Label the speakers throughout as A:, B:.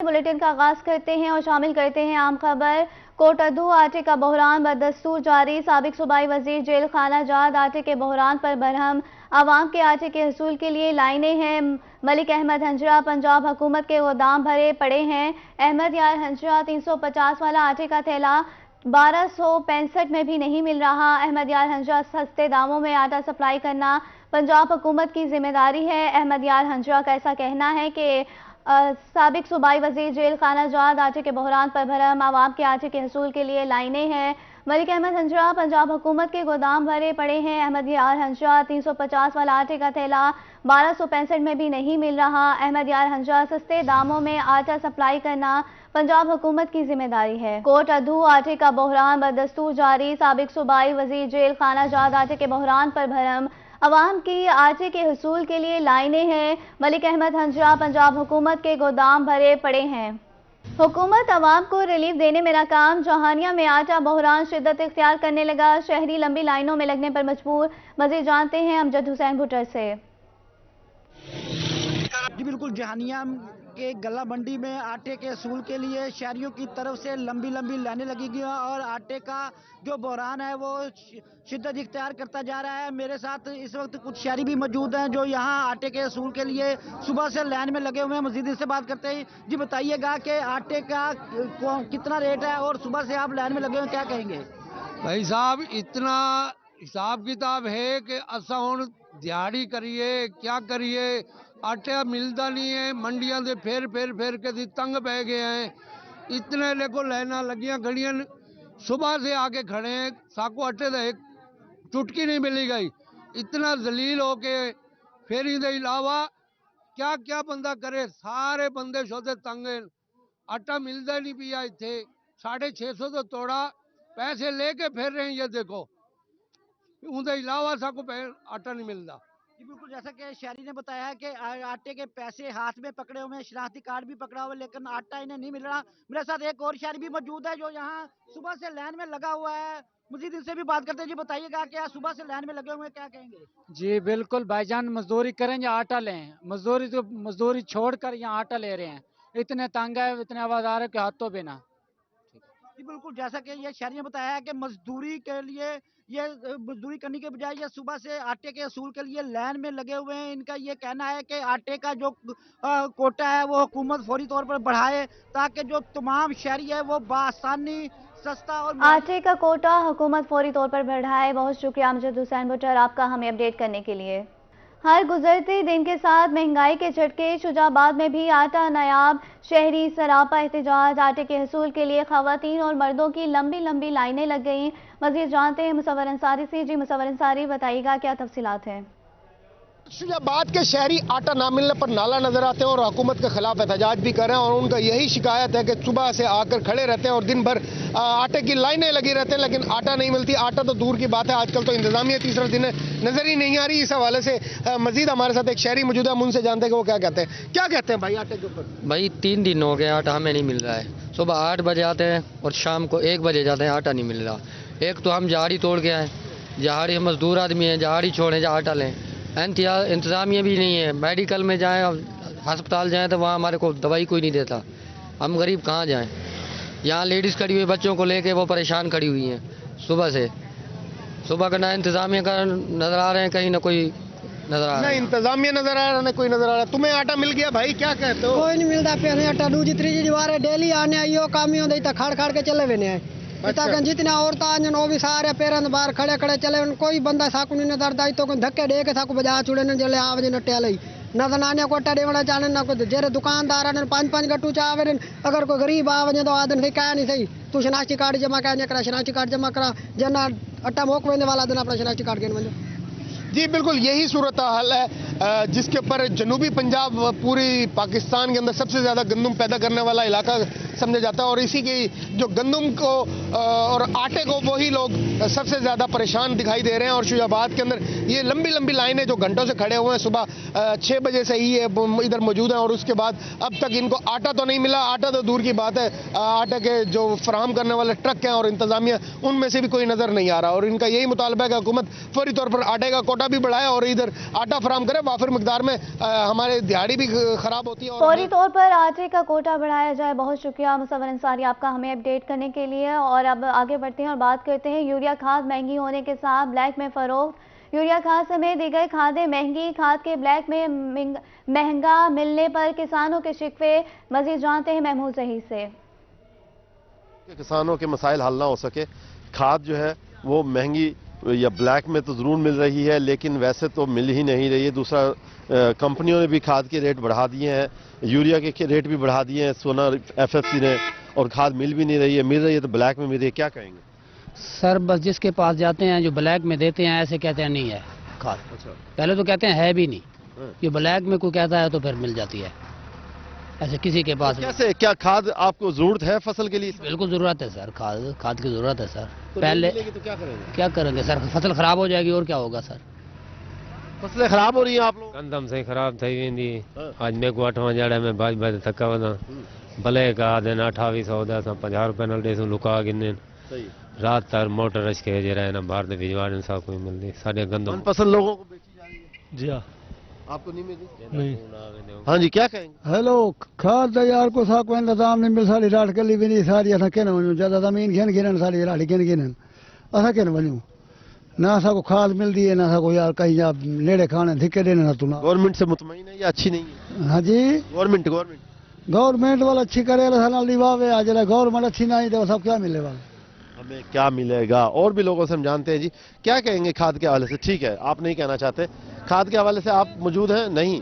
A: Bulletin का आगाज करते हैं और शामिल करते हैं आम खबर। कोटअदू आटे का बहरान बदस्तूर जारी। साबिक सूबाई वजीर जेल खाना जाद आटे के बहरान पर बरहम। आवाम के आटे के हसूल के लिए लाइनें हैं। मलिक अहमद हंजरा पंजाब हुकूमत के गोदाम भरे पड़े हैं। अहमद यार हंजरा 350 वाला आटे का थैला 1265 में भी नहीं मिल रहा। अहमद यार हंजरा सस्ते दामों में आटा सप्लाई करना पंजाब हुकूमत की जिम्मेदारी है। अहमद यार हंजरा का ऐसा कहना है कि साबिक सूबाई वजीर जेल खाना जाद आटे के बहरान पर भरम। आवाम के आटे के हसूल के लिए लाइनें हैं। मलिक अहमद हंजरा पंजाब हुकूमत के गोदाम भरे पड़े हैं। अहमद यार हंजरा 350 वाला आटे का थैला 1265 में भी नहीं मिल रहा। अहमद यार हंजरा सस्ते दामों में आटा सप्लाई करना पंजाब हुकूमत की जिम्मेदारी है। कोटअदू आटे का बहरान बदस्तूर जारी। साबिक सूबाई वजीर जेल खाना जाद आटे के बहरान पर भरम। अवाम की आटे के हसूल के लिए लाइनें हैं। मलिक अहमद हंजरा पंजाब हुकूमत के गोदाम भरे पड़े हैं। हुकूमत अवाम को रिलीफ देने में नाकाम। जहानिया में आटा बहरान शिद्दत इख्तियार करने लगा। शहरी लंबी लाइनों में लगने पर मजबूर। मजीद जानते हैं अमजद हुसैन भुट्टर से।
B: जी बिल्कुल, जहानिया के गला मंडी में आटे के असूल के लिए शहरियों की तरफ से लंबी लंबी लाइनें लगी गई और आटे का जो बहरान है वो शिद्दत इख्तियार करता जा रहा है। मेरे साथ इस वक्त कुछ शहरी भी मौजूद हैं जो यहाँ आटे के असूल के लिए सुबह से लाइन में लगे हुए हैं। मजीद इससे बात करते हैं। जी बताइएगा कि आटे का कितना रेट है और सुबह से आप लाइन में लगे हुए, क्या कहेंगे?
C: भाई साहब, इतना हिसाब किताब है कि असा हुण दिहाड़ी करिए क्या करिए, आटा मिलता नहीं है। मंडियां से फेर के तंग पै गए हैं। इतने देखो लाइना लगियां खड़ियां, सुबह से आके खड़े हैं। साको आटे का एक चुटकी नहीं मिली गई। इतना जलील हो के फिर इसके अलावा क्या क्या बंदा करे। सारे बंदे शोधे तंग हैं। आटा मिलता ही नहीं पिया। इतने 650 तो तोड़ा पैसे लेके फिर रहे हैं। ये देखो, उनके अलावा सबको आटा नहीं मिलता।
B: जी बिल्कुल, जैसा कि शहरी ने बताया है कि आटे के पैसे हाथ में पकड़े हुए हैं, शनाख्ती कार्ड भी पकड़ा हुआ है, लेकिन आटा इन्हें नहीं मिल रहा। मेरे साथ एक और शहरी भी मौजूद है जो यहाँ सुबह से लाइन में लगा हुआ है। मजीद इनसे भी बात करते हैं। जी बताइएगा कि आप सुबह से लाइन में लगे हुए हैं, क्या कहेंगे?
D: जी बिल्कुल भाईजान, मजदूरी करें या आटा लें। मजदूरी छोड़कर यहाँ आटा ले रहे हैं। इतने तंग है, इतने आवाज आ रहे हैं कि हाथों बिना।
B: जी बिल्कुल, जैसा कि ये शहरी ने बताया है कि मजदूरी के लिए ये मजदूरी करने के बजाय ये सुबह से आटे के असूल के लिए लाइन में लगे हुए हैं। इनका ये कहना है कि आटे का जो कोटा है वो हुकूमत फौरी तौर पर बढ़ाए ताकि जो तमाम शहरी है वो बआसानी सस्ता और
A: आटे का कोटा हुकूमत फौरी तौर पर बढ़ाए। बहुत शुक्रिया अमजद हुसैन भुट्टर आपका हमें अपडेट करने के लिए। हर गुजरते दिन के साथ महंगाई के झटके। शुजाबाद में भी आटा नायाब। शहरी सरापा एहतजाज। आटे के हसूल के लिए खवातीन और मर्दों की लंबी लंबी लाइनें लग गईं। मजीद जानते हैं मुसव्वर अंसारी से। जी मुसव्वर अंसारी, बताइएगा क्या तफसीलात हैं?
E: शुजाबाद के शहरी आटा ना मिलने पर नाला नजर आते हैं और हुकूमत के खिलाफ एहतजाज भी कर रहे हैं और उनका यही शिकायत है कि सुबह से आकर खड़े रहते हैं और दिन भर आटे की लाइनें लगी रहते हैं, लेकिन आटा नहीं मिलती। आटा तो दूर की बात है, आजकल तो इंतजामिया तीसरा दिन नजर ही नहीं आ रही। इस हवाले से मजीद हमारे साथ एक शहरी मौजूद है, हम उनसे जानते हैं कि वो क्या कहते हैं। क्या कहते हैं भाई आटे के ऊपर?
F: भाई 3 दिन हो गए आटा हमें नहीं मिल रहा है। सुबह 8 बजे आते हैं और शाम को 1 बजे जाते हैं, आटा नहीं मिल रहा। एक तो हम जहाड़ी तोड़ के आए, जहाड़ी मजदूर आदमी हैं, जहाड़ी छोड़ें जहाँ आटा लें। इंतजामिया भी नहीं है। मेडिकल में जाएं, अस्पताल जाएं तो वहाँ हमारे को दवाई कोई नहीं देता। हम गरीब कहाँ जाएं? यहाँ लेडीज़ खड़ी हुई बच्चों को लेके वो परेशान खड़ी हुई हैं सुबह से। सुबह का ना इंतजामिया का नजर आ रहे हैं, कहीं ना कोई नजर आ रहा है।
E: इंतजामिया नजर आ रहा है, कोई नजर आ रहा है। तुम्हें आटा मिल गया भाई, क्या कहते हो?
G: कोई नहीं मिलता। पहले आटा दूजी तीजी बार डेली आने आइयो कामियों दे खड़ खड़ के चले हुए हैं। जितने औरत आजन वो भी सारे पेरन बाहर खड़े खड़े चले। कोई बंदा साकू नहीं नजर तो धक्के दे के साकू बजा छुड़े ने जले आवजे नटे लई नजर नाने कोटा देवड़ा जाने ना कोई जेरे दुकानदार ने 5-5 गट्टू चावे। अगर कोई गरीब आवजे तो आदन से क्या नहीं सही तू शनाख्ती कार्ड जमा करा, शनाख्ती कार्ड जमा करा, जना अट्टा मोक वेने वाला दिन अपना शनाख्ती कार्ड के वजो।
E: जी बिल्कुल, यही सूरत हाल है जिसके ऊपर जनूबी पंजाब पूरी पाकिस्तान के अंदर सबसे ज्यादा गंदम पैदा करने वाला इलाका समझा जाता है और इसी की जो गंदम को और आटे को वही लोग सबसे ज्यादा परेशान दिखाई दे रहे हैं। और शुजाबाद के अंदर ये लंबी लंबी लाइनें जो घंटों से खड़े हुए हैं, सुबह 6 बजे से ही इधर मौजूद हैं और उसके बाद अब तक इनको आटा तो नहीं मिला। आटा तो दूर की बात है, आटे के जो फराहम करने वाले ट्रक हैं और इंतजामिया, उनमें से भी कोई नजर नहीं आ रहा। और इनका यही मुतालबा है कि हुकूमत फौरी तौर पर आटे का कोटा भी बढ़ाए और इधर आटा फराहम करे। वाफिर मिकदार में हमारे दिहाड़ी भी खराब होती है।
A: फौरी तौर पर आटे का कोटा बढ़ाया जाए। बहुत शुक्रिया मुसव्वर अंसारी आपका हमें अपडेट करने के लिए। और अब आगे बढ़ते हैं और बात करते हैं यूरिया खाद महंगी होने के साथ ब्लैक में फरोख्त। यूरिया खाद समेत दीगर खादें महंगी, खाद के ब्लैक में महंगा मिलने पर किसानों के शिकवे। मजीद जानते हैं महमूद जहीर से।
H: किसानों के मसाइल हल ना हो सके, खाद जो है वो महंगी या ब्लैक में तो ज़रूर मिल रही है, लेकिन वैसे तो मिल ही नहीं रही है। दूसरा, कंपनियों ने भी खाद के रेट बढ़ा दिए हैं, यूरिया के रेट भी बढ़ा दिए हैं सोना एफएफसी ने, और खाद मिल भी नहीं रही है। मिल रही है तो ब्लैक में मिल रही है, क्या कहेंगे?
I: सर बस जिसके पास जाते हैं जो ब्लैक में देते हैं ऐसे कहते हैं नहीं है खाद।
H: अच्छा।
I: पहले तो कहते हैं है भी नहीं, ये ब्लैक में कोई कहता है तो फिर मिल जाती है, ऐसे किसी के पास।
H: कैसे, क्या खाद आपको जरूरत है फसल के लिए?
I: बिल्कुल जरूरत है सर, खाद की जरूरत है सर।
H: तो
I: पहले
H: तो
I: क्या करेंगे सर, फसल खराब हो जाएगी और क्या होगा सर।
H: फसलें खराब हो रही हैं आप लोग?
J: गंदम से खराब थी वेंदी। आज मेरे को 8वां जड़ा में बाज बाज थका वना भले का दिन 2800 दा 50 रुपए नल देसू लुका गिने रात तर मोटर रच के जे रहे ना बाहर दे भिजवाने सा कोई मिलदी सारे गंदम
H: फसल लोगों को बेची जा रही है।
J: जी हां,
H: आपको नहीं मिली?
J: नहीं।
H: हाँ जी, क्या कहेंगे?
G: हेलो, खाद यार को सा कोई इंतजाम नहीं मिल सारी रात कली भी नहीं सारी असा के वञूं ज्यादा जमीन खेन गिरन सारी रात खेन गिरन असा के वञूं ना असा को खाद मिलती है ना असा को यार कहीं या नेड़े खाने धिके देने ना तुना।
H: गवर्नमेंट से मुतमईन है या अच्छी नहीं है?
G: हाँ जी,
H: गवर्नमेंट
G: वाला अच्छी करे निभावे आज गवर्नमेंट अच्छी नहीं तो सब क्या मिले वाला
H: हमें क्या मिलेगा। और भी लोगों से हम जानते हैं जी, क्या कहेंगे खाद के हवाले से? ठीक है, आप नहीं कहना चाहते, खाद के हवाले से आप मौजूद हैं? नहीं,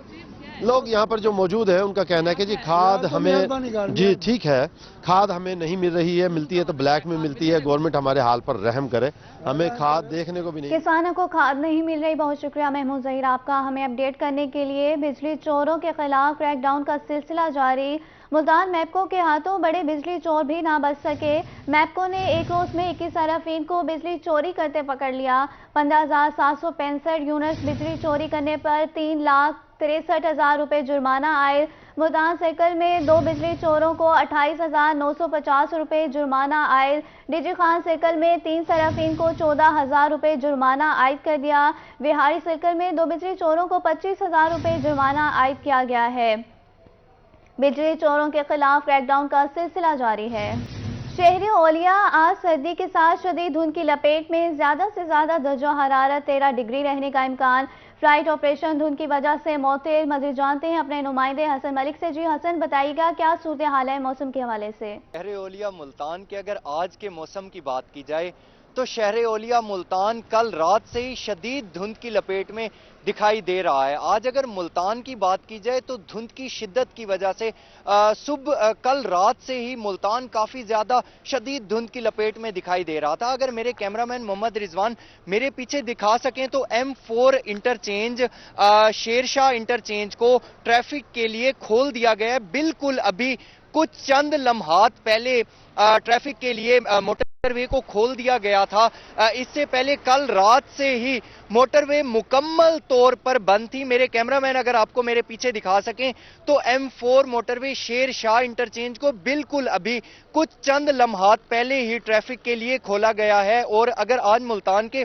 H: लोग यहाँ पर जो मौजूद है उनका कहना है कि जी खाद हमें, जी ठीक है, खाद हमें नहीं मिल रही है, मिलती है तो ब्लैक में मिलती है। गवर्नमेंट हमारे हाल पर रहम करे, हमें खाद देखने को भी नहीं।
A: किसानों को खाद नहीं मिल रही। बहुत शुक्रिया महमूद जहीर आपका हमें अपडेट करने के लिए। बिजली चोरों के खिलाफ क्रैकडाउन का सिलसिला जारी। मुल्तान मैपको के हाथों बड़े बिजली चोर भी ना बच सके। मैपको ने एक रोज में 21 सराफीन को बिजली चोरी करते पकड़ लिया। 15,765 यूनिट्स बिजली चोरी करने पर 3,63,000 रुपए जुर्माना आए। मुल्तान सर्कल में 2 बिजली चोरों को 28,950 रुपए जुर्माना आए। डीजी खान सर्कल में 3 सराफीन को 14,000 रुपए जुर्माना आयद कर दिया। विहारी सर्कल में 2 बिजली चोरों को 25,000 रुपए जुर्माना आयद किया गया है। बिजली चोरों के खिलाफ क्रैकडाउन का सिलसिला जारी है। शहरी ओलिया आज सर्दी के साथ शदीद धुंध की लपेट में। ज्यादा से ज्यादा दर्जा हरारत 13 डिग्री रहने का इम्कान। फ्लाइट ऑपरेशन धुंध की वजह से मौतेर। मजीद जानते हैं अपने नुमाइंदे हसन मलिक से। जी हसन, बताइएगा क्या सूरत हाल है मौसम के हवाले से?
K: शहर ओलिया मुल्तान के अगर आज के मौसम की बात की जाए तो शहर ओलिया मुल्तान कल रात से ही शदीद धुंध की लपेट में दिखाई दे रहा है। आज अगर मुल्तान की बात की जाए तो धुंध की शिद्दत की वजह से कल रात से ही मुल्तान काफ़ी ज़्यादा शदीद धुंध की लपेट में दिखाई दे रहा था। अगर मेरे कैमरामैन मोहम्मद रिजवान मेरे पीछे दिखा सकें तो M4 इंटरचेंज शेरशाह इंटरचेंज को ट्रैफिक के लिए खोल दिया गया है। बिल्कुल अभी कुछ चंद लम्हात पहले ट्रैफिक के लिए मोटरवे को खोल दिया गया था। इससे पहले कल रात से ही मोटरवे मुकम्मल तौर पर बंद थी। मेरे कैमरामैन अगर आपको मेरे पीछे दिखा सकें तो M4 motorway Sher Shah interchange को बिल्कुल अभी कुछ चंद लम्हात पहले ही ट्रैफिक के लिए खोला गया है। और अगर आज मुल्तान के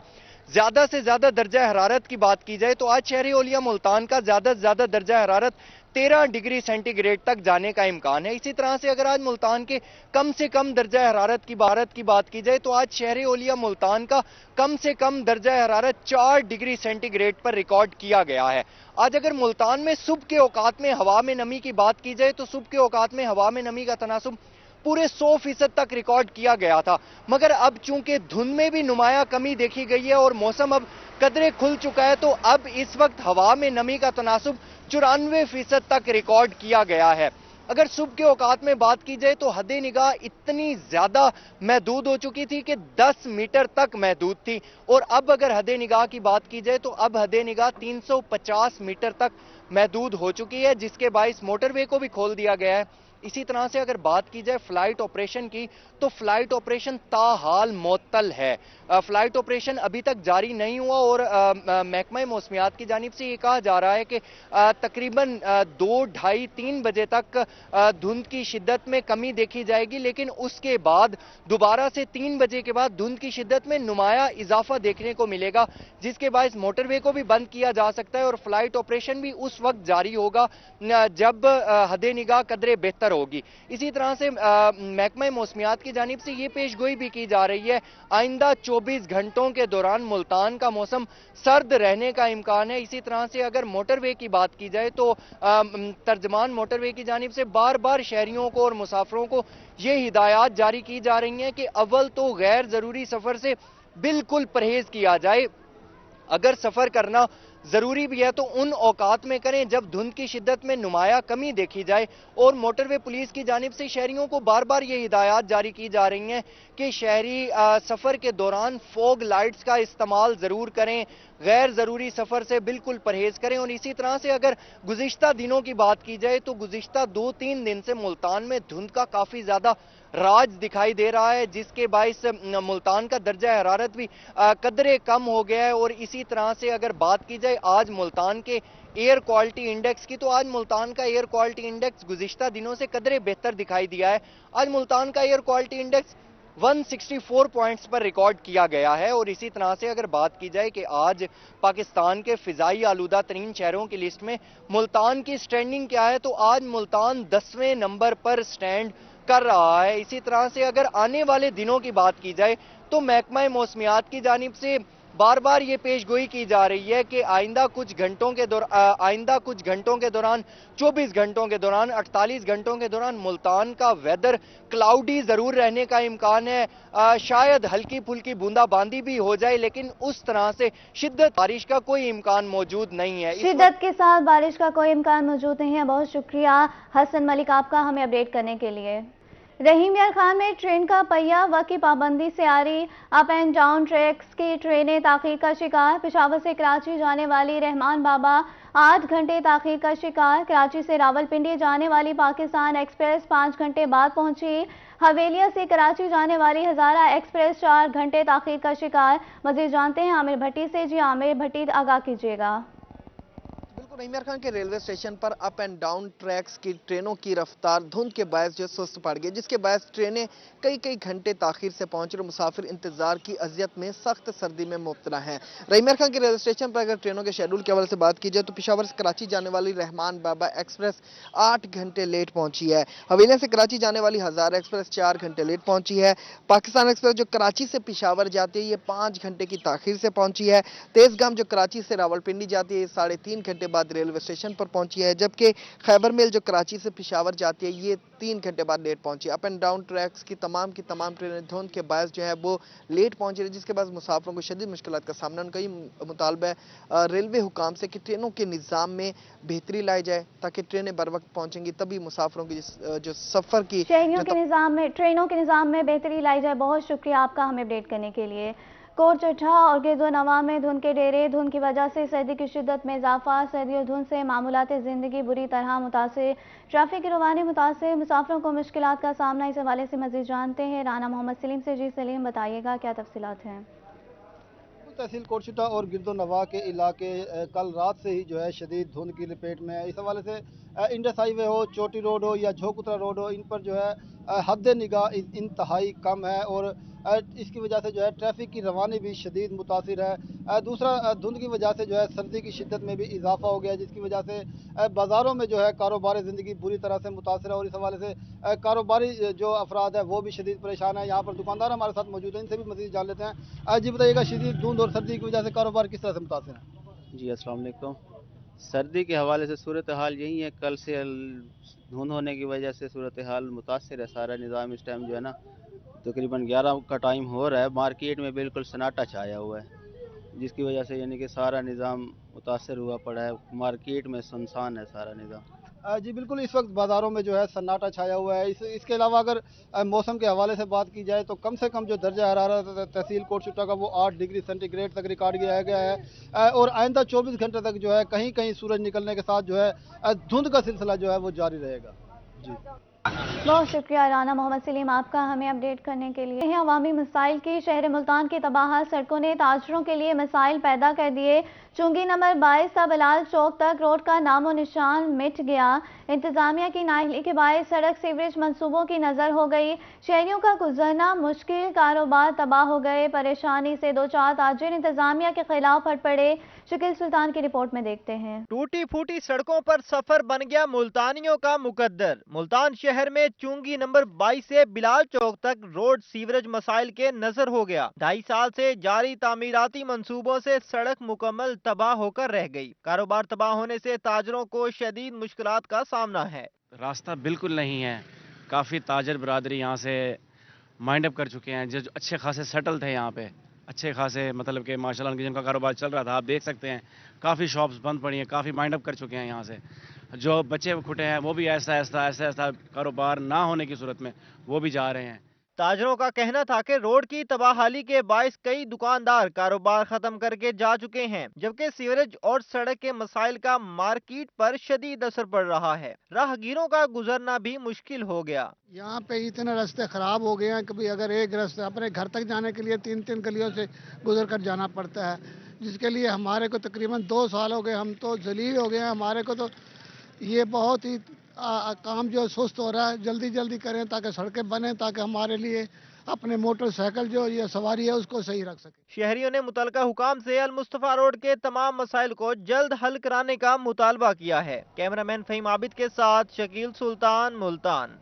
K: ज्यादा से ज्यादा दर्जा हरारत की बात की जाए तो आज शहर ओलिया मुल्तान का ज्यादा से ज्यादा दर्जा हरारत 13 डिग्री सेंटीग्रेड तक जाने का इम्कान है। इसी तरह से अगर आज मुल्तान के कम से कम दर्जा हरारत की बात की जाए तो आज शहर ओलिया मुल्तान का कम से कम दर्जा हरारत 4 डिग्री सेंटीग्रेड पर रिकॉर्ड किया गया है। आज अगर मुल्तान में सुबह के औकात में हवा में नमी की बात की जाए तो सुबह के औकात में हवा में नमी का तनासुब पूरे 100% तक रिकॉर्ड किया गया था, मगर अब चूंकि धुंध में भी नुमाया कमी देखी गई है और मौसम अब कदरे खुल चुका है तो अब इस वक्त हवा में नमी का तनासुब 94% तक रिकॉर्ड किया गया है। अगर सुबह के औकात में बात की जाए तो हद निगाह इतनी ज्यादा महदूद हो चुकी थी कि 10 मीटर तक महदूद थी और अब अगर हद निगाह की बात की जाए तो अब हद निगाह 350 मीटर तक महदूद हो चुकी है, जिसके बाइस मोटरवे को भी खोल दिया गया है। इसी तरह से अगर बात की जाए फ्लाइट ऑपरेशन की, तो फ्लाइट ऑपरेशन ताहाल मुअत्तल है। फ्लाइट ऑपरेशन अभी तक जारी नहीं हुआ और महकमा मौसमियात की जानिब से ये कहा जा रहा है कि तकरीबन 2, ढाई, 3 बजे तक धुंध की शिद्दत में कमी देखी जाएगी, लेकिन उसके बाद दोबारा से 3 बजे के बाद धुंध की शिद्दत में नुमाया इजाफा देखने को मिलेगा, जिसके बायस मोटरवे को भी बंद किया जा सकता है और फ्लाइट ऑपरेशन भी उस वक्त जारी होगा जब हदे निगाह कदरे बेहतर होगी। इसी तरह से महकमा मौसमियात की जानिब से ये पेशगोई भी की जा रही है, आइंदा 24 घंटों के दौरान मुल्तान का मौसम सर्द रहने का इम्कान है। इसी तरह से अगर मोटरवे की बात की जाए तो तर्जमान मोटरवे की जानिब से बार बार शहरियों को और मुसाफिरों को ये हिदायत जारी की जा रही हैं कि अव्वल तो गैर जरूरी सफर से बिल्कुल परहेज किया जाए। अगर सफर करना जरूरी भी है तो उन औकात में करें जब धुंध की शिद्दत में नुमाया कमी देखी जाए। और मोटरवे पुलिस की जानिब से शहरियों को बार बार ये हिदायत जारी की जा रही हैं कि शहरी सफर के दौरान फॉग लाइट्स का इस्तेमाल जरूर करें, गैर जरूरी सफर से बिल्कुल परहेज करें। और इसी तरह से अगर गुज़िश्ता दिनों की बात की जाए तो गुज़िश्ता 2-3 दिन से मुल्तान में धुंध का काफी ज्यादा राज दिखाई दे रहा है, जिसके बायस मुल्तान का दर्जा हरारत भी कदरे कम हो गया है। और इसी तरह से अगर बात की जाए आज मुल्तान के एयर क्वालिटी इंडेक्स की, तो आज मुल्तान का एयर क्वालिटी इंडेक्स गुज़िश्ता दिनों से कदरे बेहतर दिखाई दिया है। आज मुल्तान का एयर क्वालिटी इंडेक्स 164 पॉइंट्स पर रिकॉर्ड किया गया है। और इसी तरह से अगर बात की जाए कि आज पाकिस्तान के फिजाई आलूदा तरीन शहरों की लिस्ट में मुल्तान की स्टैंडिंग क्या है, तो आज मुल्तान 10वें नंबर पर स्टैंड कर रहा है। इसी तरह से अगर आने वाले दिनों की बात की जाए तो महकमा मौसमियात की जानिब से बार बार ये पेशगोई की जा रही है कि आइंदा कुछ घंटों के दौरान 24 घंटों के दौरान 48 घंटों के दौरान मुल्तान का वेदर क्लाउडी जरूर रहने का इम्कान है। शायद हल्की फुल्की बूंदाबांदी भी हो जाए, लेकिन उस तरह से शिद्दत बारिश का कोई इम्कान मौजूद नहीं है।
A: शिद्दत के साथ बारिश का कोई इम्कान मौजूद नहीं है। बहुत शुक्रिया हसन मलिक आपका हमें अपडेट करने के लिए। रहीम यार खान में ट्रेन का पहिया वक्त की पाबंदी से आ रही अप एंड डाउन ट्रैक्स की ट्रेनें ताखीर का शिकार। पेशावर से कराची जाने वाली रहमान बाबा 8 घंटे ताखीर का शिकार। कराची से रावलपिंडी जाने वाली पाकिस्तान एक्सप्रेस 5 घंटे बाद पहुंची। हवेलिया से कराची जाने वाली हजारा एक्सप्रेस 4 घंटे ताखीर का शिकार। मजीद जानते हैं आमिर भट्टी से। जी आमिर भट्टी, आगाह कीजिएगा।
L: रहीम यार खान के रेलवे स्टेशन पर अप एंड डाउन ट्रैक्स की ट्रेनों की रफ्तार धुंध के बायस जो सुस्त पड़ गई, जिसके बायस ट्रेनें कई घंटे ताखीर से पहुंच रहे। मुसाफिर इंतजार की अजियत में सख्त सर्दी में मुब्तला हैं। रहीम यार खान के रेलवे स्टेशन पर अगर ट्रेनों के शेड्यूल के हवाले से बात की जाए तो पेशावर से कराची जाने वाली रहमान बाबा एक्सप्रेस 8 घंटे लेट पहुंची है। हवेलिया से कराची जाने वाली हजारा एक्सप्रेस 4 घंटे लेट पहुंची है। पाकिस्तान एक्सप्रेस जो कराची से पेशावर जाती है ये 5 घंटे की ताखीर से पहुंची है। तेजगाम जो कराची से रावलपिंडी जाती है 3.5 घंटे बाद रेलवे स्टेशन पर पहुंची है। जबकि खैबर मेल जो कराची से पेशावर जाती है ये 3 घंटे बाद लेट पहुंची। अप एंड डाउन ट्रैक्स की तमाम ट्रेनें धुंध के बायस जो है वो लेट पहुंच रही है, जिसके बाद मुसाफिरों को शदीद मुश्किलात का सामना। उनका ही मुतालबा है रेलवे हुकाम से कि ट्रेनों के निज़ाम में बेहतरी लाई जाए ताकि ट्रेनें बर वक्त पहुंचेंगी, तभी मुसाफिरों की जो सफर की
A: ट्रेनों के निज़ाम में बेहतरी लाई जाए। बहुत शुक्रिया आपका हमें अपडेट करने के लिए। कोट चट्ठा और गिरदो नवा में धुंध के डेरे। धुंध की वजह से सर्दी की शिद्दत में इजाफा। सर्दी और धुंध से मामूलात ज़िंदगी बुरी तरह मुतासिर। ट्रैफिक की रवानी मुतासिर। मुसाफिरों को मुश्किलात का सामना। इस हवाले से मज़ीद जानते हैं राना मोहम्मद सलीम से। जी सलीम, बताइएगा क्या तफसीलात हैं।
M: तहसील कोटशुटा और गिरदो नवा के इलाके कल रात से ही जो है शदीद धुंध की लपेट में है। इस हवाले से इंडस हाईवे हो, चोटी रोड हो या झोकुतरा रोड हो, इन पर जो है हद निगाह इंतहाई कम है और इसकी वजह से जो है ट्रैफिक की रवानी भी शदीद मुतासिर है। दूसरा धुंध की वजह से जो है सर्दी की शिद्दत में भी इजाफा हो गया, जिसकी वजह से बाज़ारों में जो है कारोबारी ज़िंदगी बुरी तरह से मुतासिर है। और इस हवाले से कारोबारी जो अफराद है वो भी शदीद परेशान है। यहाँ पर दुकानदार हमारे साथ मौजूद हैं, इनसे भी मज़ीद जान लेते हैं। जी बताइएगा, शदीद धुंध और सर्दी की वजह से कारोबार किस तरह से मुतासिर है?
N: जी अस्सलाम वालेकुम। सर्दी के हवाले से सूरत हाल यही है, कल से धुंध होने की वजह से सूरत हाल मुतासिर है। सारा निज़ाम इस टाइम जो है ना तकरीबन 11 का टाइम हो रहा है, मार्केट में बिल्कुल सन्नाटा छाया हुआ है, जिसकी वजह से यानी कि सारा निज़ाम मुतासर हुआ पड़ा है। मार्केट में सुनसान है सारा निज़ाम।
M: जी बिल्कुल, इस वक्त बाज़ारों में जो है सन्नाटा छाया हुआ है। इसके अलावा अगर मौसम के हवाले से बात की जाए तो कम से कम जो दर्जा हरारत तहसील कोटशुटा का वो 8 डिग्री सेंटीग्रेड तक रिकॉर्ड किया गया है। और आइंदा 24 घंटे तक जो है कहीं कहीं सूरज निकलने के साथ जो है धुंध का सिलसिला जो है वो जारी रहेगा। जी।
A: بہت شکریہ رانا محمد سلیم آپ کا ہمیں اپڈیٹ کرنے کے لیے۔ عوامی مسائل کی شہر ملتان کی تباہ سڑکوں نے تاجروں کے لیے مسائل پیدا کر دیے۔ چونگی نمبر 22 سے بلال چوک تک روڈ کا نام و نشان مٹ گیا۔ انتظامیہ کی نااہلی کے باعث سڑک سیوریج منصوبوں کی نظر ہو گئی۔ شہریوں کا گزرنا مشکل، کاروبار تباہ ہو گئے۔ پریشانی سے دو چار تاجر انتظامیہ کے خلاف پھٹ پڑے۔ شکیل سلطان کی رپورٹ میں دیکھتے ہیں۔
O: ٹوٹی پھوٹی سڑکوں پر سفر بن گیا ملتانیوں کا مقدر۔ ملتان شہر میں چونگی نمبر 22 سے بلال چوک تک روڈ سیوریج مسائل کے نظر ہو گیا۔ 2.5 سال سے جاری تعمیراتی منصوبوں سے سڑک مکمل تباہ ہو کر رہ گئی۔ کاروبار تباہ ہونے سے تاجروں کو شدید مشکلات کا سامنا ہے۔
P: راستہ بالکل نہیں ہے۔ کافی تاجر برادری یہاں سے مائنڈ اپ کر چکے ہیں، جو اچھے خاصے سیٹل تھے یہاں پہ، اچھے خاصے مطلب کہ ماشاءاللہ جن کا کاروبار چل رہا تھا، آپ دیکھ سکتے ہیں کافی شاپس بند پڑی ہیں، کافی مائنڈ اپ کر چکے ہیں یہاں سے۔ جو بچے کھٹے ہیں وہ بھی ایسا کاروبار نہ ہونے کی صورت میں وہ بھی جا رہے ہیں۔
O: تاجروں کا کہنا تھا کہ روڈ کی تباہی کے باعث کئی دکاندار کاروبار ختم کر کے جا چکے ہیں، جبکہ سیوریج اور سڑک کے مسائل کا مارکیٹ پر شدید اثر پڑ رہا ہے۔ راہگیروں کا گزرنا بھی مشکل ہو گیا۔
Q: یہاں پہ اتنے راستے خراب ہو گئے ہیں، کبھی اگر ایک راستے اپنے گھر تک جانے کے لیے 3 گلیوں سے گزر کر جانا پڑتا ہے، جس کے لیے ہمارے کو تقریباً 2 سال ہو گئے، ہم تو ذلیل ہو گئے ہیں۔ ہمارے کو تو یہ بہت ہی کام جو سست ہو رہا ہے، جلدی جلدی کریں تاکہ سڑکیں بنیں، تاکہ ہمارے لیے اپنے موٹر سائیکل جو یہ سواری ہے اس کو صحیح رکھ سکیں۔
O: شہریوں نے متعلقہ حکام سے المصطفیٰ روڈ کے تمام مسائل کو جلد حل کرانے کا مطالبہ کیا ہے۔ کیمرامین فہیم عابد کے ساتھ شکیل سلطان، ملتان۔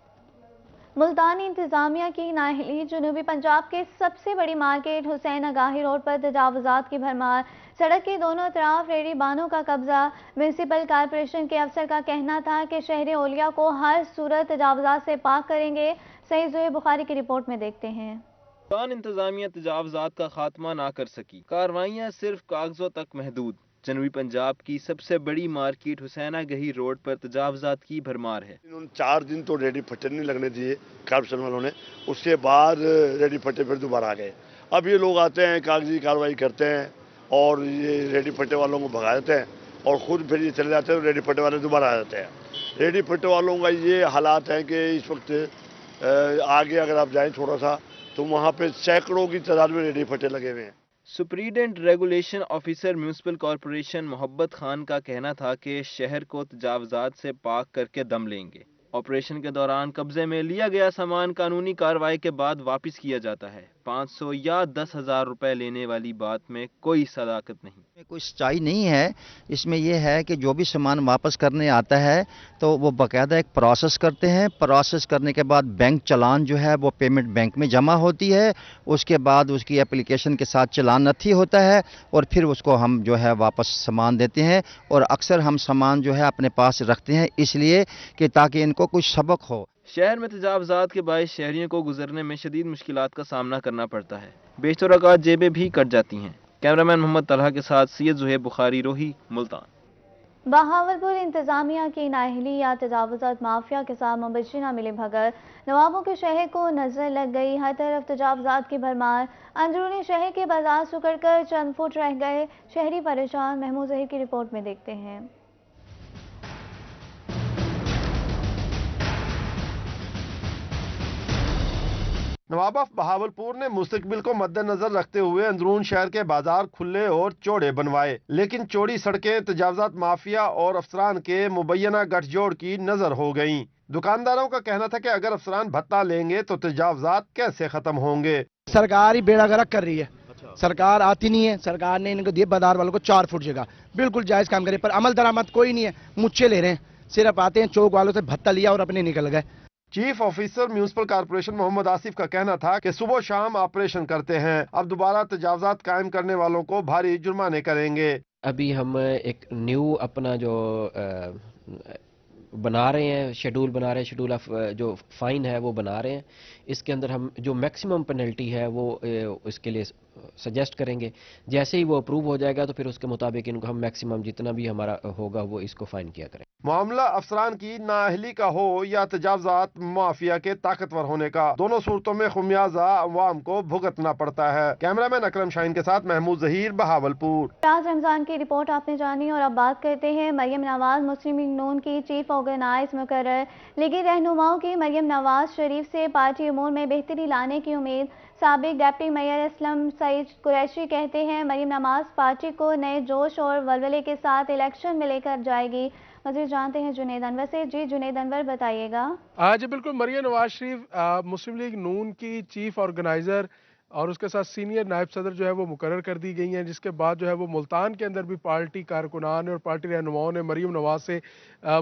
A: ملتانی انتظامیہ کی نااہلی۔ جنوبی پنجاب کے سب سے بڑی مارکیٹ حسین اگاہی روڈ پر تجاوزات کی بھرمار۔ سڑک کے دونوں طرف ریڑھی بانوں کا قبضہ۔ میونسپل کارپوریشن کے افسر کا کہنا تھا کہ شہر اولیا کو ہر صورت تجاوزات سے پاک کریں گے۔ سعید زہیر بخاری کی رپورٹ میں دیکھتے ہیں۔
R: ملتان انتظامیہ تجاوزات کا خاتمہ نہ کر سکی، کارروائیاں صرف کاغذوں تک محدود۔ جنوبی پنجاب کی سب سے بڑی مارکیٹ حسین اگاہی روڈ پر تجاوزات کی بھرمار ہے۔
S: 4 دن تو ریڈی پھٹے نہیں لگنے دیے کارپوریشن والوں نے، اس کے بعد ریڈی پھٹے پھر دوبارہ آ گئے۔ اب یہ لوگ آتے ہیں، کاغذی کارروائی کرتے ہیں اور یہ ریڈی پھٹے والوں کو بھگا دیتے ہیں اور خود پھر یہ چلے جاتے ہیں، ریڈی پھٹے والے دوبارہ آ جاتے ہیں۔ ریڈی پھٹے والوں کا یہ حالات ہے کہ اس وقت آگے اگر آپ جائیں تھوڑا سا تو وہاں پہ سینکڑوں کی تعداد میں ریڈی پھٹے لگے ہوئے ہیں۔
R: Superintendent regulation officer municipal corporation محبت خان کا کہنا تھا کہ شہر کو تجاوزات سے پاک کر کے دم لیں گے۔ آپریشن کے دوران قبضے میں لیا گیا سامان قانونی کارروائی کے بعد واپس کیا جاتا ہے۔ 500 یا 10,000 روپے لینے والی بات میں کوئی صداقت نہیں۔
T: کوئی سچائی نہیں ہے اس میں۔ یہ ہے کہ جو بھی سامان واپس کرنے آتا ہے تو وہ باقاعدہ ایک پروسیس کرتے ہیں، پروسیس کرنے کے بعد بینک چلان جو ہے وہ پیمنٹ بینک میں جمع ہوتی ہے، اس کے بعد اس کی اپلیکیشن کے ساتھ چلان نتھی ہوتا ہے اور پھر اس کو ہم جو ہے واپس سامان دیتے ہیں۔ اور اکثر ہم سامان جو ہے اپنے پاس رکھتے ہیں اس لیے کہ تاکہ ان کو کچھ سبق ہو۔
R: شہر میں تجاوزات کے باعث شہریوں کو گزرنے میں شدید مشکلات کا سامنا کرنا پڑتا ہے۔ بیشتر اوقات جیبیں بھی کٹ جاتی ہیں۔ کیمرامین محمد طلحہ کے ساتھ سید زہیر بخاری، روہی، ملتان۔
A: بہاولپور انتظامیہ کی نااہلی یا تجاوزات مافیا کے ساتھ مبینہ ملی بھگت۔ نوابوں کے شہر کو نظر لگ گئی، ہر طرف تجاوزات کی بھرمار۔ اندرونی شہر کے بازار سکڑ کر چند فٹ رہ گئے، شہری پریشان۔ محمود ظہیر کی رپورٹ میں دیکھتے ہیں۔
H: نواب آف بہاولپور نے مستقبل کو مد نظر رکھتے ہوئے اندرون شہر کے بازار کھلے اور چوڑے بنوائے، لیکن چوڑی سڑکیں تجاوزات مافیا اور افسران کے مبینہ گٹھ جوڑ کی نظر ہو گئیں۔ دکانداروں کا کہنا تھا کہ اگر افسران بھتہ لیں گے تو تجاوزات کیسے ختم ہوں گے۔
U: سرکار ہی بیڑا گرک کر رہی ہے، سرکار آتی نہیں ہے۔ سرکار نے ان کو دیے بازار والوں کو 4 فٹ جگہ، بالکل جائز کام کرے، پر عمل درآمد کوئی نہیں ہے، مچھے لے رہے ہیں، صرف آتے ہیں چوک والوں سے بھتہ لیا اور اپنے نکل گئے۔
H: چیف آفیسر میونسپل کارپوریشن محمد آصف کا کہنا تھا کہ صبح و شام آپریشن کرتے ہیں، اب دوبارہ تجاوزات قائم کرنے والوں کو بھاری جرمانے کریں گے۔
V: ابھی ہم ایک نیو اپنا جو بنا رہے ہیں، شیڈول بنا رہے ہیں، شیڈول آف جو فائن ہے وہ بنا رہے ہیں۔ اس کے اندر ہم جو میکسیمم پینلٹی ہے وہ اس کے لیے सजेस्ट करेंगे। जैसे ही वो अप्रूव हो जाएगा तो फिर उसके मुताबिक इनको हम मैक्सिमम जितना भी हमारा होगा वो इसको फाइन किया करें।
H: मामला अफसरान की नाअहली का हो या तजावजात माफिया के ताकतवर होने का, दोनों सूरतों में खुमियाजा अवाम को भुगतना पड़ता है। कैमरामैन अकरम शाहीन के साथ महमूद जहीर, बहावलपुर।
A: राज रमजान की रिपोर्ट आपने जानी और अब बात करते हैं मरियम नवाज मुस्लिम लीग नून की चीफ ऑर्गेनाइज मुकर्रर। लीगी रहनुमाओं की मरियम नवाज शरीफ से पार्टी उमूर में बेहतरी लाने की उम्मीद। साबिक डिप्टी मेयर असलम सईद कुरैशी कहते हैं मरियम नवाज पार्टी को नए जोश और वलवले के साथ इलेक्शन में लेकर जाएगी। मज़ीद जानते हैं जुनैद अनवर से। जी जुनैद अनवर, बताइएगा।
C: जी बिल्कुल, मरियम नवाज शरीफ मुस्लिम लीग नून की चीफ ऑर्गेनाइज़र और उसके साथ सीनियर नायब सदर जो है वो मुकर्रर कर दी गई हैं, जिसके बाद जो है वो मुल्तान के अंदर भी पार्टी कारकुनान और पार्टी रहनुमाओं ने मरियम नवाज से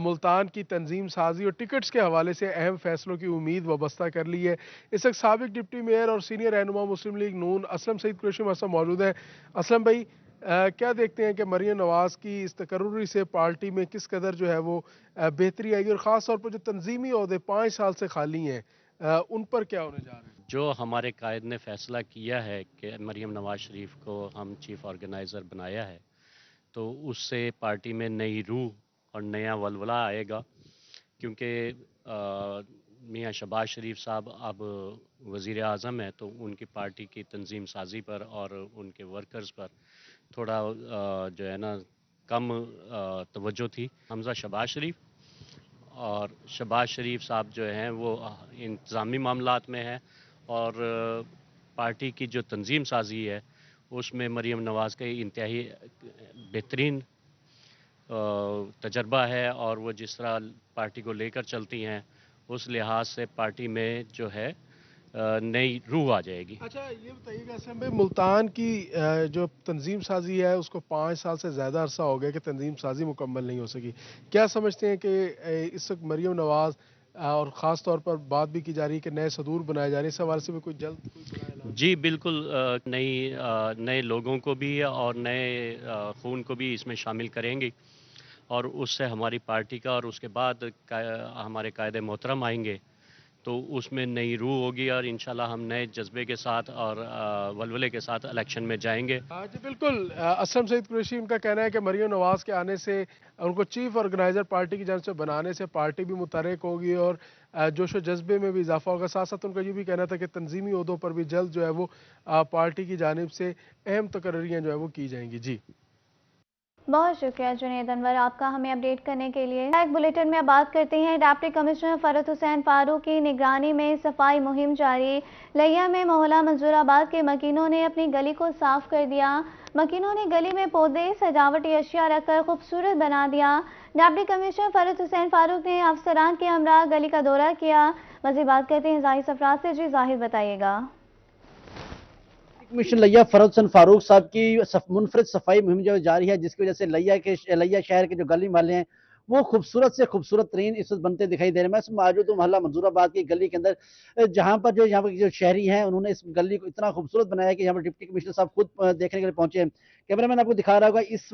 C: मुल्तान की तंजीम साजी और टिकट्स के हवाले से अहम फैसलों की उम्मीद वाबस्ता कर ली है। इस वक्त साबिक डिप्टी मेयर और सीनियर रहनुमा मुस्लिम लीग नून असलम सईद कुरैशी हमारे मौजूद हैं। असलम भाई, क्या देखते हैं कि मरियम नवाज की इस तकर्रुरी से पार्टी में किस कदर जो है वो बेहतरी आएगी, और ख़ास तौर पर जो तंजीमी ओहदे 5 साल से खाली हैं उन पर क्या होने जा रहे हैं?
D: जो हमारे कायद ने फैसला किया है कि मरियम नवाज शरीफ को हम चीफ ऑर्गेनाइज़र बनाया है, तो उससे पार्टी में नई रूह और नया वलवला आएगा, क्योंकि मियाँ शहबाज शरीफ साहब अब वज़ीर आज़म है, तो उनकी पार्टी की तंजीम साजी पर और उनके वर्कर्स पर थोड़ा जो है ना कम तवज्जो थी। हमज़ा शहबाज शरीफ और शहबाज शरीफ साहब जो हैं वो इंतज़ामी मामलात में है, और पार्टी की जो तंजीम साजी है उसमें मरियम नवाज़ का इंतहाई बेहतरीन तजर्बा है, और वो जिस तरह पार्टी को लेकर चलती हैं उस लिहाज से पार्टी में जो है नई रूह आ जाएगी।
C: अच्छा ये बताइएगा असलम भाई, मुल्तान की जो तंजीम साजी है उसको 5 साल से ज़्यादा अरसा हो गया कि तंजीम साजी मुकम्मल नहीं हो सकी। क्या समझते हैं कि इस वक्त मरियम नवाज़ और ख़ास तौर पर बात भी की जा रही है कि नए सदूर बनाए जा रहे हैं, इस हवाले से भी कोई जल्द कोई
D: जी बिल्कुल, नए लोगों को भी और नए खून को भी इसमें शामिल करेंगे, और उससे हमारी पार्टी का और उसके बाद हमारे कायदे मोहतरम आएंगे तो उसमें नई रूह होगी, और इंशाल्लाह हम नए जज्बे के साथ और वलवले के साथ इलेक्शन में जाएंगे।
C: जी बिल्कुल, असलम सईद कुरैशी उनका कहना है कि मरियम नवाज़ के आने से उनको चीफ ऑर्गेनाइज़र पार्टी की जानिब से बनाने से पार्टी भी मुतहर्रिक होगी और जोश व जज्बे में भी इजाफा होगा। साथ साथ उनका ये भी कहना था कि तंजीमी ओहदों पर भी जल्द जो है वो पार्टी की जानिब से अहम तकर्रियाँ जो है वो की जाएंगी। जी
A: बहुत शुक्रिया जुनैद अनवर आपका हमें अपडेट करने के लिए। एक बुलेटिन में बात करते हैं। डिप्टी कमिश्नर फरहत हुसैन फारूक की निगरानी में सफाई मुहिम जारी। लिया में मोहल्ला मंजूराबाद के मकीनों ने अपनी गली को साफ कर दिया। मकीनों ने गली में पौधे सजावटी अशिया रखकर खूबसूरत बना दिया। डिप्टी कमिश्नर फरहत हुसैन फारूक ने अफसरान के हमरा गली का दौरा किया। मज़ीद बात करते हैं जाहिद सफराज से। जी जाहिद, बताइएगा।
W: कमिश्नर लिया फरहत हुसैन फारूक साहब की मुनफरिद सफाई मुहिम जो जारी है, जिसकी वजह से लिया शहर के जो गली मोहल्ले हैं वो खूबसूरत से खूबसूरत तरीन इस वक्त बनते दिखाई दे रहे हैं। मैं मौजूद हूँ मोहल्ला मंजूराबाद की गली के अंदर, जहाँ पर यहाँ पर जो शहरी हैं उन्होंने इस गली को इतना खूबसूरत बनाया कि यहाँ पर डिप्टी कमिश्नर साहब खुद देखने के लिए पहुंचे हैं। कैमरामैन आपको दिखा रहा होगा इस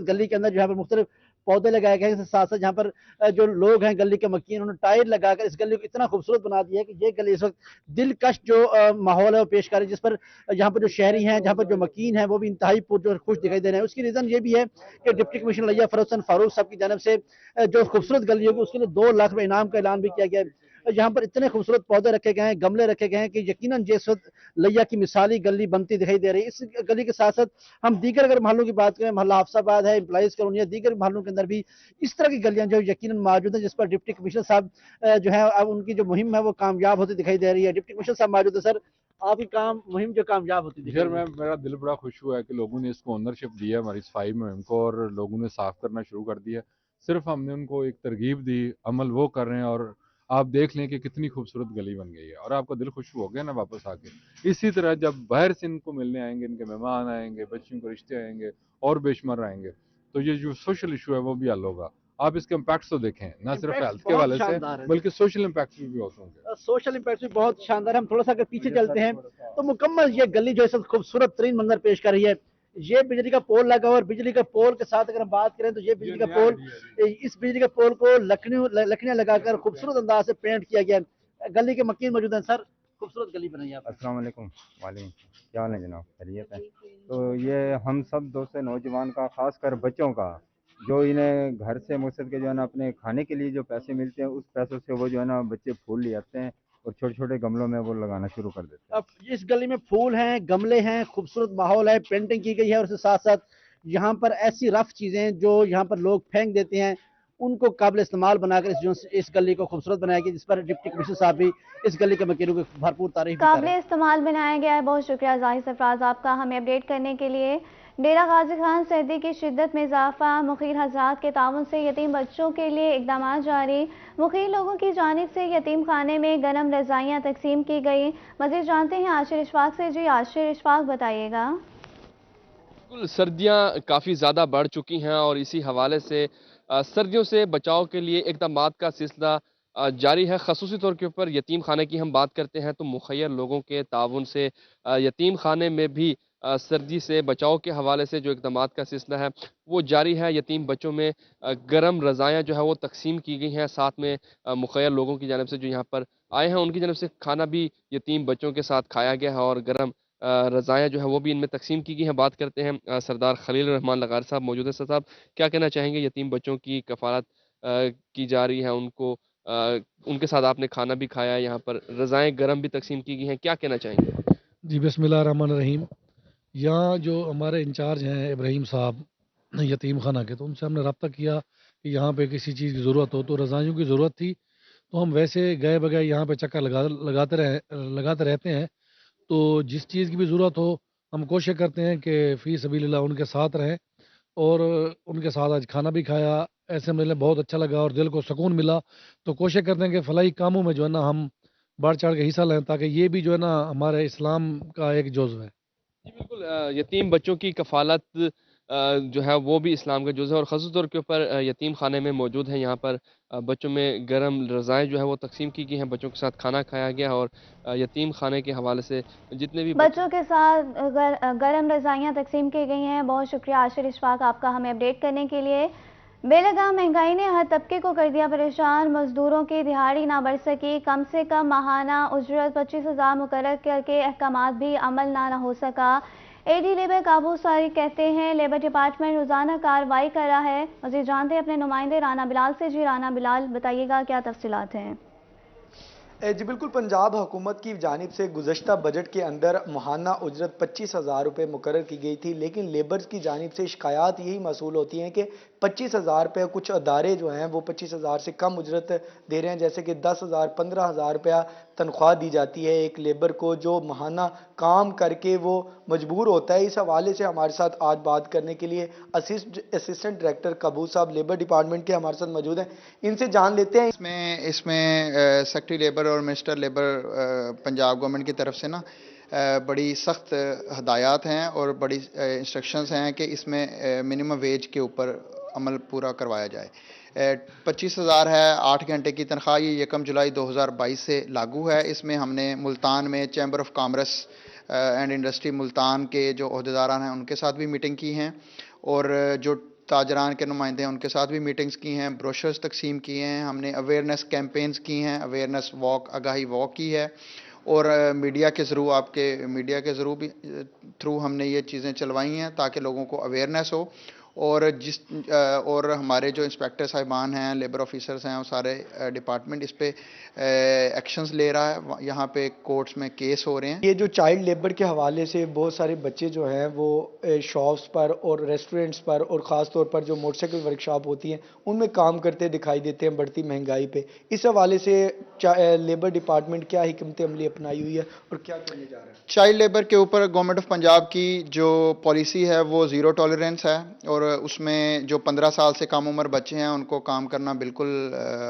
W: गली के अंदर जहाँ पर मुख्तलिफ पौधे लगाए गए हैं, साथ साथ जहाँ पर जो लोग हैं गली के मकीन, उन्होंने टायर लगाकर इस गली को इतना खूबसूरत बना दिया है कि ये गली इस वक्त दिलकश जो माहौल है वो पेश कर रही है, जिस पर यहाँ पर जो शहरी हैं, जहाँ पर जो मकीन हैं वो भी इंतहाई जो खुश दिखाई दे रहे हैं। उसकी रीज़न ये भी है कि डिप्टी कमिश्नर लिया फरहत हुसैन फारूक साहब की जानिब से जो खूबसूरत गली होगी उसके लिए 2 लाख रुपए इनाम का ऐलान भी किया गया है। यहाँ पर इतने खूबसूरत पौधे रखे गए हैं, गमले रखे गए हैं कि यकीनन जिस वक्त लिया की मिसाली गली बनती दिखाई दे रही है। इस गली के साथ साथ हम दीगर अगर महलों की बात करें, मोहल्ला हाफसाबाद है, एम्प्लॉइज कॉलोनी है, दीगर महलों के अंदर भी इस तरह की गलियां जो यकीनन मौजूद है, जिस पर डिप्टी कमिश्नर साहब जो है अब उनकी जो मुहिम है वो कामयाब होती दिखाई दे रही है। डिप्टी कमिश्नर साहब मौजूद है। सर, आपकी मुहिम जो कामयाब होती
X: सर, मेरा दिल बड़ा खुश हुआ है कि लोगों ने इसको ओनरशिप दिया हमारी सफाई मुहिम को, और लोगों ने साफ करना शुरू कर दिया। सिर्फ हमने उनको एक तरगीब दी, अमल वो कर रहे हैं, और आप देख लें कि कितनी खूबसूरत गली बन गई है, और आपका दिल खुश हो गया ना वापस आके। इसी तरह जब बाहर से इनको मिलने आएंगे, इनके मेहमान आएंगे, बच्चों के रिश्ते आएंगे और बेशुमार आएंगे, तो ये जो सोशल इशू है वो भी हल होगा। आप इसके इम्पैक्ट्स तो देखें, ना सिर्फ हेल्थ के हवाले से बल्कि सोशल इम्पैक्ट्स भी बहुत होंगे।
W: सोशल इम्पैक्ट भी बहुत शानदार है। हम थोड़ा सा अगर पीछे चलते हैं तो मुकम्मल ये गली जो है खूबसूरत तरीन मंजर पेश कर रही है। ये बिजली का पोल लगा हुआ, और बिजली का पोल के साथ अगर हम बात करें तो ये बिजली का पोल, इस बिजली का पोल को लकड़ियां लगाकर खूबसूरत अंदाज से पेंट किया गया है। गली के मकीन मौजूद हैं। सर, खूबसूरत गली बनाई है आपने।
B: अस्सलाम वालेकुम। वालेकुम, क्या हाल है जनाब, खैरियत है? तो ये हम सब दोस्त नौजवान का, खासकर बच्चों का, जो इन्हें घर से मुर्शद के जो है ना अपने खाने के लिए जो पैसे मिलते हैं, उस पैसों से वो जो है ना बच्चे फूल ले आते हैं और छोटे छोटे गमलों में वो लगाना शुरू कर देते हैं।
W: अब इस गली में फूल हैं, गमले हैं, खूबसूरत माहौल है, पेंटिंग की गई है और उसके साथ साथ यहाँ पर ऐसी रफ चीजें जो यहाँ पर लोग फेंक देते हैं उनको काबिल इस्तेमाल बनाकर इस गली को खूबसूरत बनाया गया, जिस पर डिप्टी कमिश्नर साहब भी इस गली के मकीनों की भरपूर तारीफ कर रहे हैं।
A: काबिल इस्तेमाल बनाया गया है। बहुत शुक्रिया जाहिर सरफराज आपका हमें अपडेट करने के लिए। डेरा गाजी खान सर्दी की शिद्दत में इजाफा, मुखीर हजरात के ताउन से यतीम बच्चों के लिए इकदाम जारी। मुखीर लोगों की जानिब से यतीम खाने में गरम रजाइयाँ तकसीम की गई। मज़ीद जानते हैं आशिर इशफाक से। जी आशिर इशफाक, बताइएगा।
E: सर्दियां काफ़ी ज़्यादा बढ़ चुकी हैं और इसी हवाले से सर्दियों से बचाव के लिए इक़दामात का सिलसिला जारी है। ख़ुसूसी तौर के ऊपर यतीम खाने की हम बात करते हैं तो मुखय्यर लोगों के ताउन से यतीम खाने में भी सर्दी से बचाव के हवाले से जो इक़दामात का सिलसिला है वो जारी है। यतीम बच्चों में गरम रज़ायाँ जो है वो तकसीम की गई हैं। साथ में मुखय्यर लोगों की जानिब से जो यहाँ पर आए हैं उनकी जानिब से खाना भी यतीम बच्चों के साथ खाया गया है और गरम रज़ायाँ जो है वो भी इनमें तकसीम की गई हैं। बात करते हैं सरदार खलील रहमान लगार साहब मौजूद है। साहब, क्या कहना चाहेंगे? यतीम बच्चों की कफ़ालत की जा रही है, उनको उनके साथ आपने खाना भी खाया, यहाँ पर रज़ाएँ गरम भी तकसीम की गई हैं, क्या कहना चाहेंगे?
F: जी बिस्मिल्लाहिर्रहमानिर्रहीम। यहाँ जो हमारे इंचार्ज हैं इब्राहिम साहब यतीम खाना के, तो उनसे हमने रब्ता किया कि यहाँ पे किसी चीज़ की ज़रूरत हो, तो रज़ाइयों की ज़रूरत थी तो हम वैसे गए बगैर यहाँ पे चक्कर लगाते रहते हैं। तो जिस चीज़ की भी ज़रूरत हो हम कोशिश करते हैं कि फ़ी सबीलिल्लाह उनके साथ रहें और उनके साथ आज खाना भी खाया। ऐसे मिलने बहुत अच्छा लगा और दिल को सुकून मिला। तो कोशिश करते हैं कि फलाही कामों में जो है ना हम बढ़ चढ़ के हिस्सा लें ताकि ये भी जो है ना हमारे इस्लाम का एक जुज़्व है।
E: जी बिल्कुल, यतीम बच्चों की कफ़ालत जो है वो भी इस्लाम का जुज़ है और ख़ास तौर के ऊपर यतीम खाने में मौजूद है। यहाँ पर बच्चों में गरम रज़ाएँ जो है वो तकसीम की गई हैं, बच्चों के साथ खाना खाया गया और यतीम खाने के हवाले से जितने भी
A: बच्चों के साथ गरम रज़ाइयाँ तकसीम की गई हैं। बहुत शुक्रिया आशिर इशफाक आपका हमें अपडेट करने के लिए। बेलगाम महंगाई ने हर तबके को कर दिया परेशान। मजदूरों की दिहाड़ी ना बढ़ सकी, कम से कम माहाना उजरत 25,000 मुकर्रर करके अहकामात भी अमल ना हो सका। एडी लेबर काबू सारी कहते हैं लेबर डिपार्टमेंट रोजाना कार्रवाई कर रहा है। मज़ीद जानते हैं अपने नुमाइंदे राना बिलाल से। जी राना बिलाल, बताइएगा क्या तफसीलात हैं?
I: जी बिल्कुल, पंजाब हुकूमत की जानिब से गुज़श्ता बजट के अंदर माहाना उजरत 25,000 रुपये मुकर्रर की गई थी, लेकिन लेबर्स की जानिब से शिकायत यही मसूल होती हैं कि 25,000 रुपये, कुछ अदारे जो हैं वो 25,000 से कम उजरत दे रहे हैं, जैसे कि 10,000 15,000 रुपया तनख्वाह दी जाती है एक लेबर को जो माहाना काम करके वो मजबूर होता है। इस हवाले से हमारे साथ आज बात करने के लिए असिस्टेंट डायरेक्टर काबू साहब लेबर डिपार्टमेंट के हमारे साथ मौजूद हैं। इनसे जान लेते हैं।
Y: इसमें सेक्रेटरी लेबर और मिनिस्टर लेबर पंजाब गवर्नमेंट की तरफ से ना बड़ी सख्त हदायत हैं और बड़ी इंस्ट्रक्शंस हैं कि इसमें मिनिमम वेज के ऊपर अमल पूरा करवाया जाए। 25,000 है, 8 घंटे की तनख्वाह, ये 1 जुलाई 2022 से लागू है। इसमें हमने मुल्तान में chamber of commerce and industry Multan के जो अहदेदारान हैं उनके साथ भी मीटिंग की हैं और जो ताजरान के नुमाइंदे हैं उनके साथ भी मीटिंग्स की हैं, ब्रोशर्स तकसीम किए हैं, हमने अवेयरनेस कैंपेन्स की हैं, अवेयरनेस वॉक, आगाही वॉक की है और मीडिया के थ्रू हमने ये चीज़ें चलवाई हैं ताकि लोगों को अवेयरनेस हो और हमारे जो इंस्पेक्टर साहिबान हैं, लेबर ऑफिसर्स हैं, वो सारे डिपार्टमेंट इस पे एक्शंस ले रहा है। यहाँ पे कोर्ट्स में केस हो रहे हैं।
I: ये जो चाइल्ड लेबर के हवाले से बहुत सारे बच्चे जो हैं वो शॉप्स पर और रेस्टोरेंट्स पर और ख़ास तौर पर जो मोटरसाइकिल वर्कशॉप होती हैं उनमें काम करते दिखाई देते हैं बढ़ती महंगाई पे। इस हवाले से लेबर डिपार्टमेंट क्या हिकमत अमली अपनाई हुई है और क्या करने जा रहा है?
Y: चाइल्ड लेबर के ऊपर गवर्नमेंट ऑफ पंजाब की जो पॉलिसी है वो ज़ीरो टॉलरेंस है और उसमें जो 15 साल से कम उम्र बच्चे हैं उनको काम करना बिल्कुल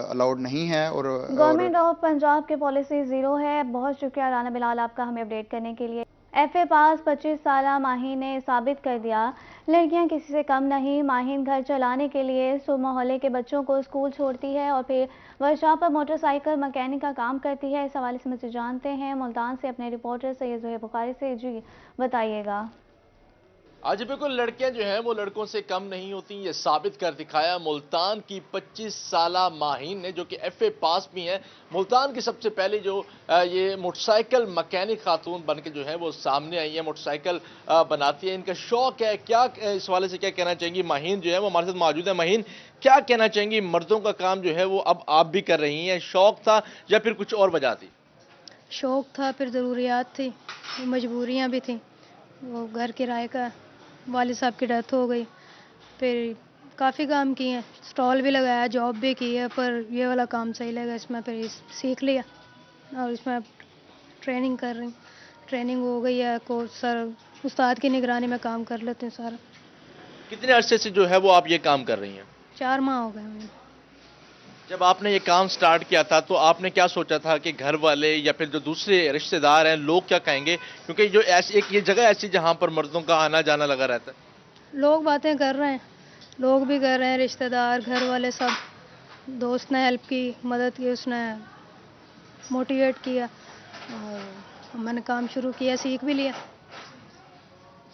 Y: अलाउड नहीं है। और
A: गवर्नमेंट ऑफ पंजाब की पॉलिसी ज़ीरो है। बहुत शुक्रिया राना बिलाल आपका हमें अपडेट करने के लिए। FA पास 25 साला माहीन ने साबित कर दिया लड़कियां किसी से कम नहीं। माहीन घर चलाने के लिए सुबह मोहल्ले के बच्चों को स्कूल छोड़ती है और फिर वर्कशॉप पर मोटरसाइकिल मैकेनिक का काम करती है। इस हवाले से मुझे जानते हैं मुल्तान से अपने रिपोर्टर सैयद ज़ुहैर बुखारी से। जी बताइएगा।
G: آج بالکل لڑکیاں جو ہیں وہ لڑکوں سے کم نہیں ہوتی، یہ ثابت کر دکھایا ملتان کی 25 سالہ ماہین نے، جو کہ ایف اے پاس بھی ہیں۔ ملتان کی سب سے پہلی جو یہ موٹر سائیکل مکینک خاتون بن کے جو ہے وہ سامنے آئی ہیں، موٹر سائیکل بناتی ہیں، ان کا شوق ہے۔ کیا اس حوالے سے کیا کہنا چاہیں گی؟ ماہین جو ہے وہ ہمارے ساتھ موجود ہے۔ ماہین، کیا کہنا چاہیں گی؟ مردوں کا کام جو ہے وہ اب آپ بھی کر رہی ہیں، شوق تھا یا پھر کچھ اور وجہ تھی؟
J: شوق تھا، پھر ضروریات تھی، مجبوریاں بھی تھیں، وہ گھر کرائے کا، والد صاحب کی ڈیتھ ہو گئی، پھر کافی کام کیے ہیں، اسٹال بھی لگایا، جاب بھی کی ہے، پر یہ والا کام صحیح لگا، اس میں پھر سیکھ لیا اور اس میں ٹریننگ کر رہی ہوں، ٹریننگ ہو گئی ہے، کورس سر استاد کی نگرانی میں کام کر لیتے ہیں سارا۔
G: کتنے عرصے سے جو ہے وہ آپ یہ کام کر رہی ہیں؟
J: 4 ماہ ہو گئے ہمیں۔
G: جب آپ نے یہ کام سٹارٹ کیا تھا تو آپ نے کیا سوچا تھا کہ گھر والے یا پھر جو دوسرے رشتہ دار ہیں لوگ کیا کہیں گے؟ کیونکہ جو ایک یہ جگہ ایسی جہاں پر مردوں کا آنا جانا لگا رہتا ہے۔
J: لوگ باتیں کر رہے ہیں، لوگ بھی کر رہے ہیں، رشتہ دار، گھر والے سب، دوست نے ہیلپ کی، مدد کی، اس نے موٹیویٹ کیا اور میں نے کام شروع کیا، سیکھ بھی لیا۔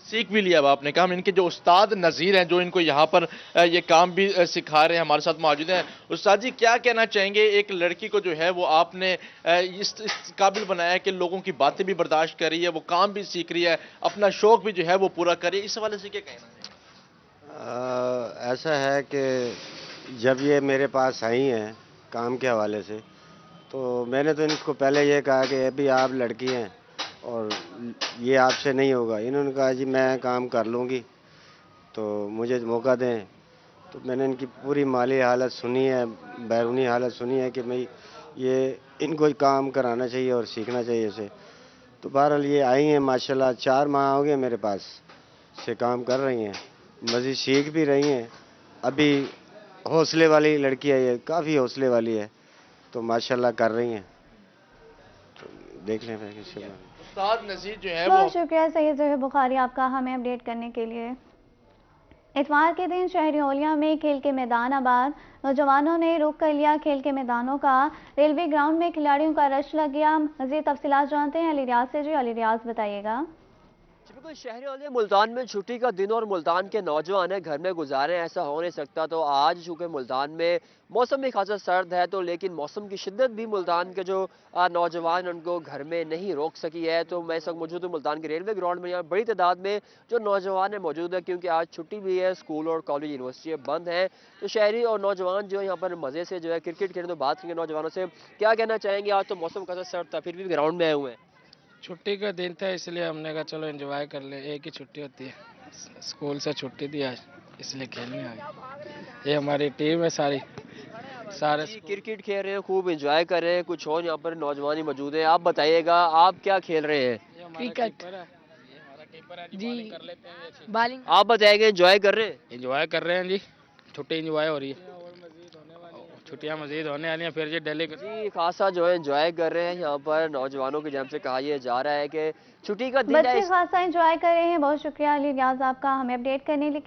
G: سیکھ بھی لیا اب آپ نے کام۔ ان کے جو استاد نذیر ہیں جو ان کو یہاں پر یہ کام بھی سکھا رہے ہیں، ہمارے ساتھ موجود ہیں۔ استاد جی، کیا کہنا چاہیں گے؟ ایک لڑکی کو جو ہے وہ آپ نے اس قابل بنایا ہے کہ لوگوں کی باتیں بھی برداشت کر رہی ہے، وہ کام بھی سیکھ رہی ہے، اپنا شوق بھی جو ہے وہ پورا کر رہی ہے، اس حوالے سے کیا کہنا ہے؟
K: ایسا ہے کہ جب یہ میرے پاس آئی ہیں کام کے حوالے سے، تو میں نے تو ان کو پہلے یہ کہا کہ ابھی آپ لڑکی ہیں اور یہ آپ سے نہیں ہوگا۔ انہوں نے کہا جی میں کام کر لوں گی تو مجھے موقع دیں۔ تو میں نے ان کی پوری مالی حالت سنی ہے، بیرونی حالت سنی ہے کہ میں یہ ان کو کام کرانا چاہیے اور سیکھنا چاہیے اسے۔ تو بہرحال یہ آئی ہیں، ماشاءاللہ 4 ماہ ہو گئے میرے پاس سے کام کر رہی ہیں، مزید سیکھ بھی رہی ہیں۔ ابھی حوصلے والی لڑکی ہے، یہ کافی حوصلے والی ہے، تو ماشاءاللہ کر رہی ہیں۔ تو دیکھ لیں پھر کس کے بعد۔
G: استاد نذیر جو ہے وہ...
A: بہت شکریہ سید ظہیر بخاری آپ کا ہمیں اپڈیٹ کرنے کے لیے۔ اتوار کے دن شہری اولیا میں کھیل کے میدان آباد، نوجوانوں نے رخ کر لیا کھیل کے میدانوں کا، ریلوے گراؤنڈ میں کھلاڑیوں کا رش لگ گیا۔ مزید تفصیلات جانتے ہیں علی ریاض سے۔ جی علی ریاض، بتائیے گا۔
V: بالکل، شہری اولیا ملتان میں چھٹی کا دن اور ملتان کے نوجوان گھر میں گزارے، ایسا ہو نہیں سکتا۔ تو آج چونکہ ملتان میں موسم بھی خاصا سرد ہے، تو لیکن موسم کی شدت بھی ملتان کے جو نوجوان ان کو گھر میں نہیں روک سکی ہے۔ تو میں اس وقت موجود ہوں ملتان کے ریلوے گراؤنڈ میں، یہاں بڑی تعداد میں جو نوجوان ہیں موجود ہیں، کیونکہ آج چھٹی بھی ہے، اسکول اور کالج یونیورسٹی بند ہیں۔ تو شہری اور نوجوان جو یہاں پر مزے سے جو ہے کرکٹ کھیلنے، تو بات کریں گے نوجوانوں سے، کیا کہنا چاہیں گے؟ آج تو موسم خاصا سرد تھا، پھر بھی گراؤنڈ میں آئے ہوئے ہیں۔
L: چھٹی کا دن تھا، اس لیے ہم نے کہا چلو انجوائے کر لیں، ایک ہی چھٹی ہوتی ہے، اسکول سے چھٹی تھی آج، اس لیے کھیلنے آ گئے۔ یہ ہماری ٹیم ہے سارے
V: کرکٹ کھیل رہے ہیں، خوب انجوائے کر رہے ہیں۔ کچھ اور یہاں پر نوجوان ہی موجود ہیں، آپ بتائیے گا آپ کیا کھیل رہے ہیں؟
L: کرکٹ جی، بالنگ۔
V: آپ بتائیں گے انجوائے کر رہے ہیں؟
L: انجوائے کر رہے ہیں جی، چھٹی انجوائے ہو رہی ہے، چھٹیاں مزید ہونے والی ہیں، پھر یہ ڈیلی
V: جی خاصا جو ہے انجوائے کر رہے ہیں۔ یہاں پر نوجوانوں کی جانب سے کہا یہ جا رہا ہے کہ چھٹی کا دن ہے،
A: بچے خاصا انجوائے کر رہے ہیں۔ بہت شکریہ علی ریاض آپ کا ہمیں اپڈیٹ کرنے کے لیے۔